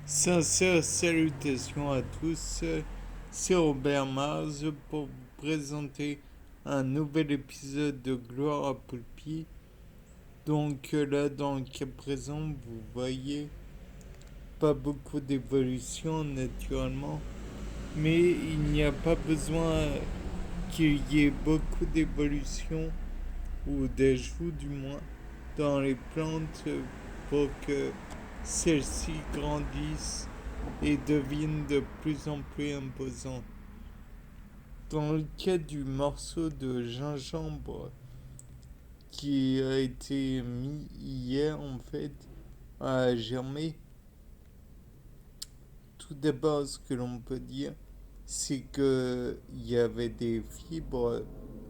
Sincères salutations à tous, c'est Robert Mars pour vous présenter un nouvel épisode de Gloire à Poulpi. Donc là, dans le cas présent, vous voyez pas beaucoup d'évolution naturellement, mais il n'y a pas besoin qu'il y ait beaucoup d'évolution ou d'ajout du moins dans les plantes pour que celles-ci grandissent et deviennent de plus en plus imposantes. Dans le cas du morceau de gingembre qui a été mis hier en fait à germer, tout d'abord ce que l'on peut dire c'est qu'il y avait des fibres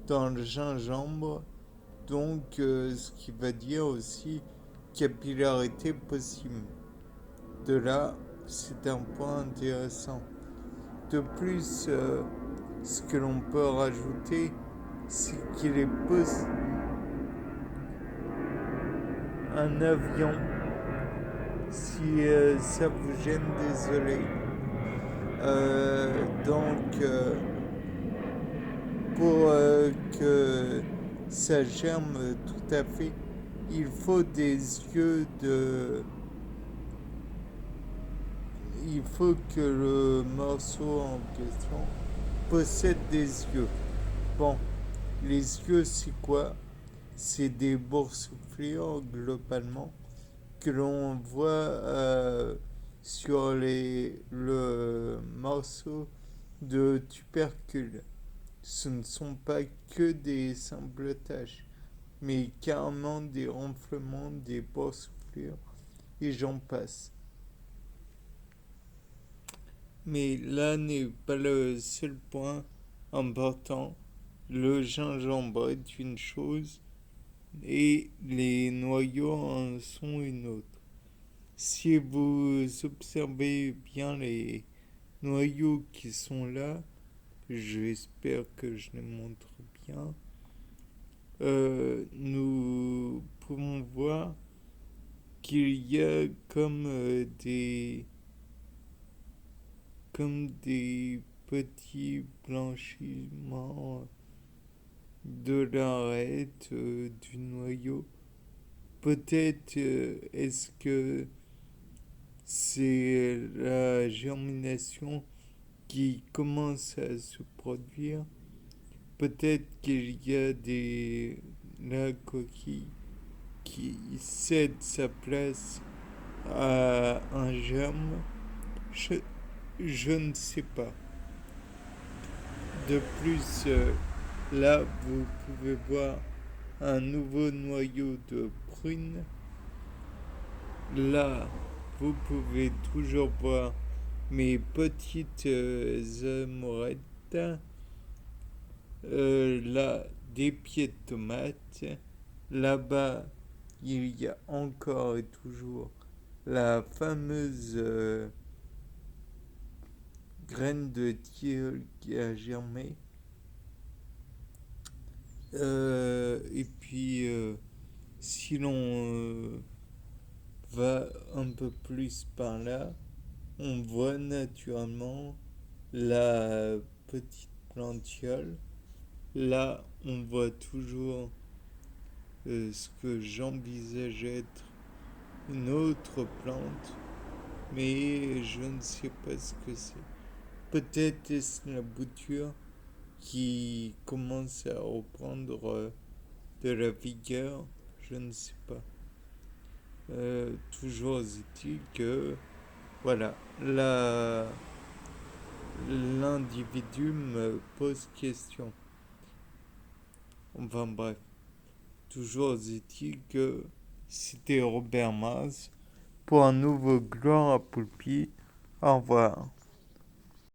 dans le gingembre, donc ce qui va dire aussi capillarité possible. De là, c'est un point intéressant. De plus, ce que l'on peut rajouter, c'est qu'il est possible un avion. Si ça vous gêne, désolé. Donc, pour que ça germe tout à fait, il faut des yeux de... Il faut que le morceau en question possède des yeux. Bon, les yeux, c'est quoi? C'est des boursouflures globalement que l'on voit sur le morceau de tubercule. Ce ne sont pas que des simples taches, mais carrément des renflements, des boursouflures, et j'en passe. Mais là n'est pas le seul point important. Le gingembre est une chose et les noyaux en sont une autre. Si vous observez bien les noyaux qui sont là, j'espère que je les montre bien, nous pouvons voir qu'il y a comme des petits blanchiments de l'arête du noyau. Peut-être est-ce que c'est la germination qui commence à se produire. Peut-être qu'il y a la coquille qui cède sa place à un germe. Je, je ne sais pas. De plus, là, vous pouvez voir un nouveau noyau de prune. Là, vous pouvez toujours voir mes petites amourettes. Là, des pieds de tomates. Là-bas, il y a encore et toujours la fameuse graine de tilleul qui a germé. Et puis, si l'on va un peu plus par là, on voit naturellement la petite plantiole. Là, on voit toujours ce que j'envisage être une autre plante, mais je ne sais pas ce que c'est. Peut-être est-ce la bouture qui commence à reprendre de la vigueur, je ne sais pas. Toujours est-il que, voilà, l'individu me pose question. Enfin bref, toujours est-il que c'était Robert Mars pour un nouveau Gloire à Poulpi. Au revoir.